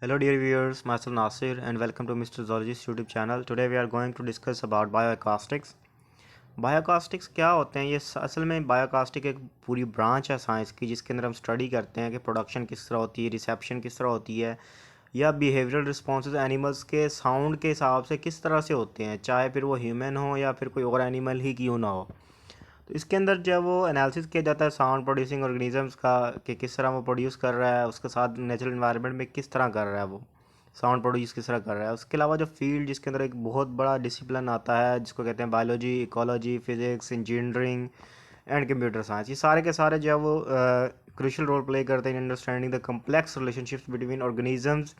Hello dear viewers, myself Nasir and welcome to Mr. Zoologist YouTube channel. Today we are going to discuss about bioacoustics. बायोकास्टिक्स क्या होते हैं? ये असल में बायोकास्टिक एक पूरी ब्रांच है साइंस की जिसके अंदर हम स्टडी करते हैं कि प्रोडक्शन किस तरह होती है, रिसेप्शन किस तरह होती है या बिहेवियरल रिस्पॉन्सेज एनिमल्स के साउंड के हिसाब से किस तरह से होते हैं, चाहे फिर वो ह्यूमन हो या फिर कोई और एनिमल ही क्यों ना हो। तो इसके अंदर जब वो एनालिसिस किया जाता है साउंड प्रोड्यूसिंग ऑर्गेनिजम्स का कि किस तरह वो प्रोड्यूस कर रहा है, उसके साथ नेचुरल इन्वायरमेंट में किस तरह कर रहा है, वो साउंड प्रोड्यूस किस तरह कर रहा है। उसके अलावा जो फील्ड जिसके अंदर एक बहुत बड़ा डिसिप्लिन आता है जिसको कहते हैं biology, ecology, physics, engineering and computer science, ये सारे के सारे जो है वो क्रूशियल रोल प्ले करते हैं in understanding the complex relationships between organisms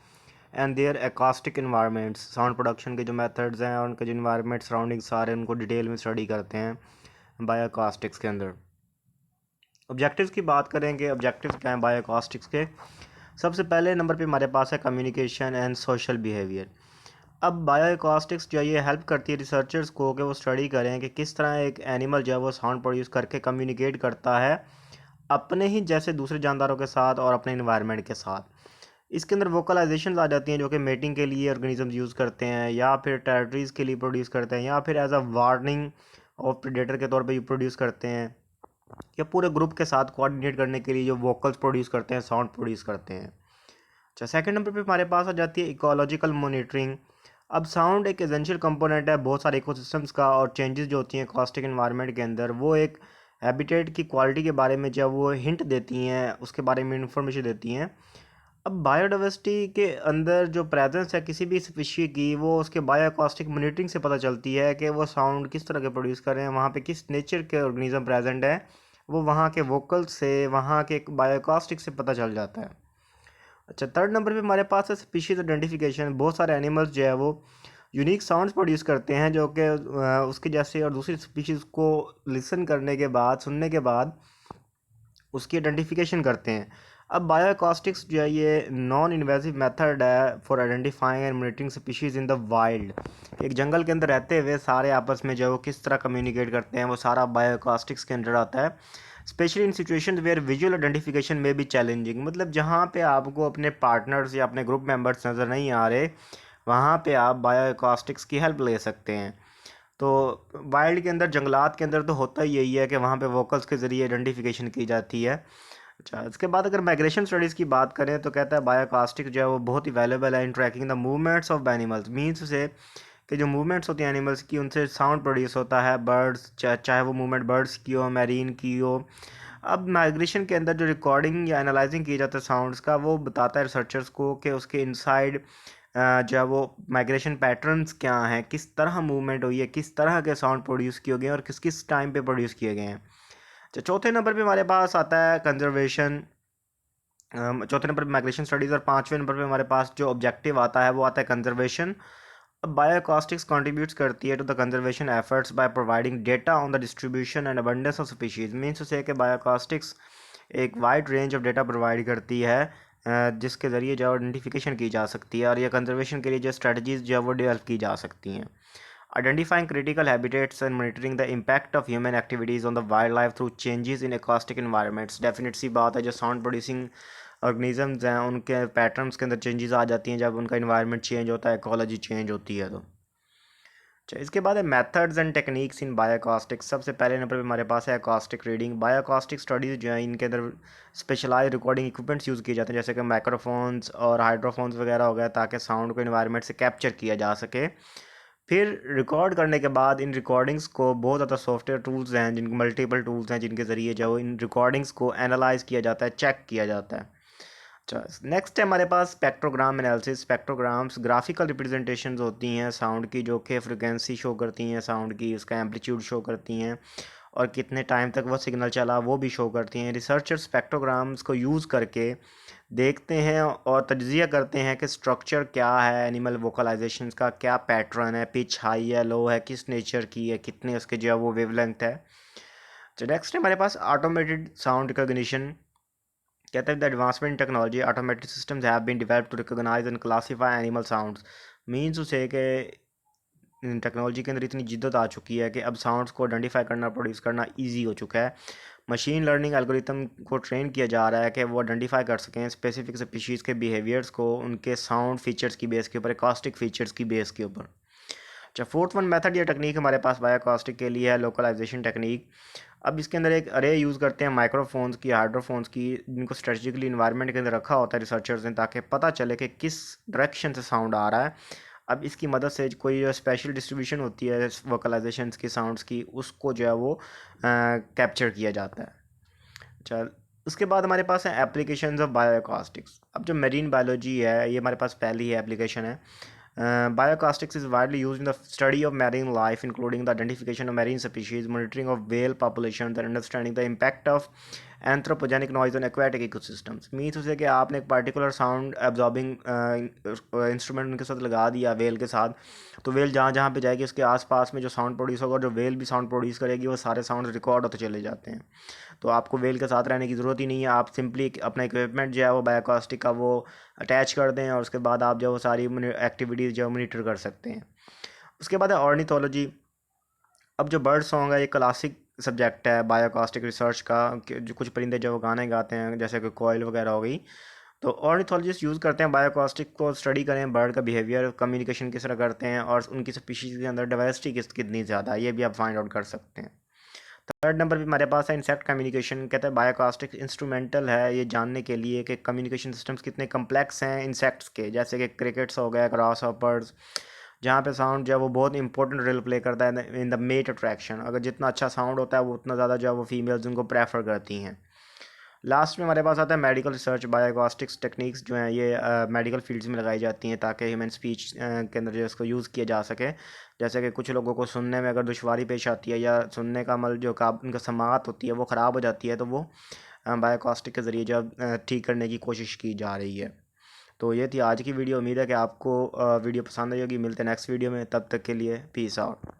and their acoustic environments. Sound production के जो मेथड्स हैं और उनके जो इन्वायरमेंट सराउंडिंग सारे उनको डिटेल में स्टडी करते हैं बायोकास्टिक्स के अंदर। ऑब्जेक्टिव्स की बात करेंगे, ऑब्जेक्टिव्स क्या हैं बायोकास्टिक्स के। सबसे पहले नंबर पे हमारे पास है कम्युनिकेशन एंड सोशल बिहेवियर। अब बायोकास्टिक्स जो है ये हेल्प करती है रिसर्चर्स को कि वो स्टडी करें कि किस तरह एक एनिमल जो है वो साउंड प्रोड्यूस करके कम्युनिकेट करता है अपने ही जैसे दूसरे जानदारों के साथ और अपने इन्वायरमेंट के साथ। इसके अंदर वोकलाइजेशन आ जाती हैं जो कि मेटिंग के लिए ऑर्गेनिज्म यूज़ करते हैं या फिर टेरिटरीज़ के लिए प्रोड्यूस करते हैं या फिर as a warning of predator के तौर पे प्रोड्यूस करते हैं या पूरे ग्रुप के साथ कोऑर्डिनेट करने के लिए जो वोकल्स प्रोड्यूस करते हैं, साउंड प्रोड्यूस करते हैं। अच्छा, सेकंड नंबर पे हमारे पास आ जाती है इकोलॉजिकल मॉनिटरिंग। अब साउंड एक एसेंशियल कंपोनेंट है बहुत सारे इकोसिस्टम्स का, और चेंजेस जो होती हैं कॉस्टिक एनवायरनमेंट के अंदर वो एक हैबिटेट की क्वालिटी के बारे में जब वो हिंट देती हैं, उसके बारे में इंफॉर्मेशन देती हैं। अब बायोडाइवर्सिटी के अंदर जो प्रेजेंस है किसी भी स्पीशी की, वो उसके बायोअकॉस्टिक मॉनिटरिंग से पता चलती है कि वो साउंड किस तरह के प्रोड्यूस कर रहे हैं, वहाँ पे किस नेचर के ऑर्गेनिज्म प्रेजेंट है, वो वहाँ के वोकल्स से, वहाँ के बायोअकॉस्टिक से पता चल जाता है। अच्छा, थर्ड नंबर पे हमारे पास है स्पीशीज आइडेंटिफिकेशन। बहुत सारे एनिमल्स जो है वो यूनिक साउंड्स प्रोड्यूस करते हैं जो कि उसके जैसे और दूसरी स्पीशीज़ को लिसन करने के बाद, सुनने के बाद उसकी आइडेंटिफिकेशन करते हैं। अब बायोअकॉस्टिक्स जो है ये नॉन इन्वेजिव मेथड है for identifying and monitoring species in the wild. एक जंगल के अंदर रहते हुए सारे आपस में जो है वो किस तरह कम्युनिकेट करते हैं, वो सारा बायोअकॉस्टिक्स के अंदर आता है। Specially in situation where visual identification में भी चैलेंजिंग, मतलब जहाँ पे आपको अपने पार्टनर्स या अपने ग्रुप मेंबर्स नज़र नहीं आ रहे, वहाँ पे आप बायोअकॉस्टिक्स की हेल्प ले सकते हैं। तो वाइल्ड के अंदर, जंगलात के अंदर तो होता ही यही है कि वहाँ पे वोकल्स के ज़रिए आइडेंटिफिकेशन की जाती है। अच्छा, इसके बाद अगर माइग्रेशन स्टडीज़ की बात करें तो कहता है बायोकास्टिक जो है वो बहुत ही वैल्यूबल है in tracking the movements of animals. Means से कि जो मूवमेंट्स होती हैं एनिमल्स की, उनसे साउंड प्रोड्यूस होता है बर्ड्स, चाहे वो मूवमेंट बर्ड्स की हो, मैरीन की हो। अब माइग्रेशन के अंदर जो रिकॉर्डिंग या एनालाइजिंग किया जाता है साउंड्स का, वो बताता है रिसर्चर्स को कि उसके इनसाइड जो है वो माइग्रेशन पैटर्न्स क्या हैं, किस तरह मूवमेंट हुई है, किस तरह के साउंड प्रोड्यूस किए गए हैं और किस किस टाइम पे प्रोड्यूस किए गए हैं। तो चौथे नंबर पे हमारे पास आता है कंजर्वेशन। चौथे नंबर पे माइग्रेशन स्टडीज़ और पाँचवें नंबर पे हमारे पास जो ऑब्जेक्टिव आता है वो आता है कंजर्वेशन। अब बायोकास्टिक्स कंट्रीब्यूट्स करती है to the conservation efforts by providing data on the distribution and abundance of species. Means से कि बायोकास्टिक्स एक wide range of data provide करती है जिसके ज़रिए जो आइडेंटिफिकेशन की जा सकती है और ये कंजर्वेशन के लिए जो स्ट्रेटजीज जो है वो डेवलप की जा सकती हैं। Identifying critical habitats and monitoring the impact of human activities on the wildlife through changes in acoustic environments। Definite सी बात है, जो साउंड प्रोड्यूसिंग ऑर्गेनिजम्स हैं उनके पैटर्न्स के अंदर चेंजेस आ जाती हैं जब उनका इन्वायरमेंट चेंज होता है, इकोलॉजी चेंज होती है। तो अच्छा, इसके बाद है मेथड्स एंड टेक्निक्स इन बायोकास्टिक्स। सबसे पहले नंबर पे हमारे पास है अकॉस्टिक रीडिंग। बायोकास्टिक स्टडीज़ जो है इनके अंदर स्पेशलाइज रिकॉर्डिंग इक्विपमेंट्स यूज़ किए जाते हैं जैसे कि माइक्रोफोन्स और हाइड्रोफोन्स वगैरह हो गया, ताकि साउंड को इन्वायरमेंट से कैप्चर किया जा सके। फिर रिकॉर्ड करने के बाद इन रिकॉर्डिंग्स को बहुत ज़्यादा सॉफ्टवेयर टूल्स हैं, जिन मल्टीपल टूल्स हैं जिनके ज़रिए जो इन रिकॉर्डिंग्स को एनालाइज किया जाता है, चेक किया जाता है। अच्छा, नेक्स्ट है हमारे पास स्पेक्ट्रोग्राम एनालिसिस। स्पेक्ट्रोग्राम्स ग्राफिकल रिप्रेजेंटेशंस होती हैं साउंड की, जो कि फ्रिक्वेंसी शो करती हैं साउंड की, उसका एम्पलीट्यूड शो करती हैं और कितने टाइम तक वो सिग्नल चला वो भी शो करती हैं। रिसर्चर स्पेक्ट्रोग्राम्स को यूज़ करके देखते हैं और तज्जिया करते हैं कि स्ट्रक्चर क्या है, एनिमल वोकलाइजेशन का क्या पैटर्न है, पिच हाई है, लो है, किस नेचर की है, कितने उसके जो है वो वेवलेंथ है। तो नेक्स्ट है हमारे पास ऑटोमेटेड साउंड रिकॉग्निशन। कहते हैं the advancement technology automated systems have been developed to recognise and classify animal sounds. Means उसे कि टेक्नोलॉजी के अंदर इतनी जिद्दत आ चुकी है कि अब साउंड्स को आइडेंटिफाई करना, प्रोड्यूस करना ईजी हो चुका है। मशीन लर्निंग एल्गोरिथम को ट्रेन किया जा रहा है कि वो आइडेंटिफाई कर सकें स्पेसिफिक स्पीशीज़ के बिहेवियर्स को उनके साउंड फीचर्स की बेस के ऊपर, एकॉस्टिक फीचर्स की बेस के ऊपर। अच्छा, फोर्थ वन मेथड या टेक्निक हमारे पास बायोकास्टिक के लिए है लोकलाइजेशन टेक्निक। अब इसके अंदर एक अरे यूज़ करते हैं माइक्रोफोन्स की, हाइड्रोफोन्स की, जिनको स्ट्रेटजिकली इन्वायरमेंट के अंदर रखा होता है रिसर्चर्स ने, ताकि पता चले कि किस डायरेक्शन से साउंड आ रहा है। अब इसकी मदद से कोई जो स्पेशल डिस्ट्रीब्यूशन होती है वोकलाइजेशंस की, साउंड्स की, उसको जो है वो कैप्चर किया जाता है। चल, उसके बाद हमारे पास है एप्लीकेशंस ऑफ बायोकास्टिक्स। अब जो मेरीन बायोलॉजी है, ये हमारे पास पहली एप्लीकेशन है। Bioacoustics is widely used in the study of marine life, including the identification of marine species, monitoring of whale populations, and understanding the impact of anthropogenic noise on aquatic ecosystems. Means उसे कि आपने एक particular sound absorbing instrument उनके साथ लगा दिया well के साथ, तो वेल जहाँ जहाँ पे जाएगी उसके आसपास में जो साउंड प्रोड्यूस होगा, जो वेल भी साउंड प्रोड्यूस करेगी, वो सारे साउंड रिकॉर्ड होते चले जाते हैं। तो आपको वेल के साथ रहने की ज़रूरत ही नहीं है, आप सिंपली अपना इक्विपमेंट जो है वो बायोकास्टिक का वो अटैच कर दें और उसके बाद आप जो वो सारी एक्टिविटीज़ जो मोनीटर कर सकते हैं। उसके बाद है ऑर्निथोलॉजी। अब जो बर्ड सॉन्ग है, ये क्लासिक सब्जेक्ट है बायोकास्टिक रिसर्च का, जो कुछ परिंदे जो गाने गाते हैं जैसे कि कोयल वगैरह हो गई, तो ऑर्निथोलॉजिस्ट यूज़ करते हैं बायोकास्टिक को स्टडी करें बर्ड का बिहेवियर, कम्युनिकेशन किस तरह करते हैं और उनकी स्पीशीज़ के अंदर डाइवर्सिटी कितनी ज़्यादा है, ये भी आप फाइंड आउट कर सकते हैं। थर्ड नंबर पे हमारे पास है इंसेक्ट कम्युनिकेशन। कहते हैं बायोकास्टिक इंस्ट्रूमेंटल है ये जानने के लिए कि कम्युनिकेशन सिस्टम्स कितने कम्प्लेक्स हैं इंसेक्ट्स के, जैसे कि क्रिकेट्स हो गया, ग्रास हॉपर्स, जहाँ पे साउंड जो है वो बहुत इंपॉर्टेंट रोल प्ले करता है इन द मेट अट्रैक्शन। अगर जितना अच्छा साउंड होता है वो उतना ज़्यादा जो है वो फीमेल्स उनको प्रेफर करती हैं। लास्ट में हमारे पास आता है मेडिकल रिसर्च। बायोकास्टिक्स टेक्निक्स जो हैं ये मेडिकल फील्ड्स में लगाई जाती हैं ताकि ह्यूमन स्पीच के अंदर जो इसको यूज़ किया जा सके। जैसे कि कुछ लोगों को सुनने में अगर दुश्वारी पेश आती है या सुनने का अमल जो उनका समात होती है वो ख़राब हो जाती है, तो वो बायोकास्टिक के ज़रिए जो ठीक करने की कोशिश की जा रही है। तो ये थी आज की वीडियो। उम्मीद है कि आपको वीडियो पसंद आई होगी। मिलते हैं नेक्स्ट वीडियो में, तब तक के लिए पीस आउट।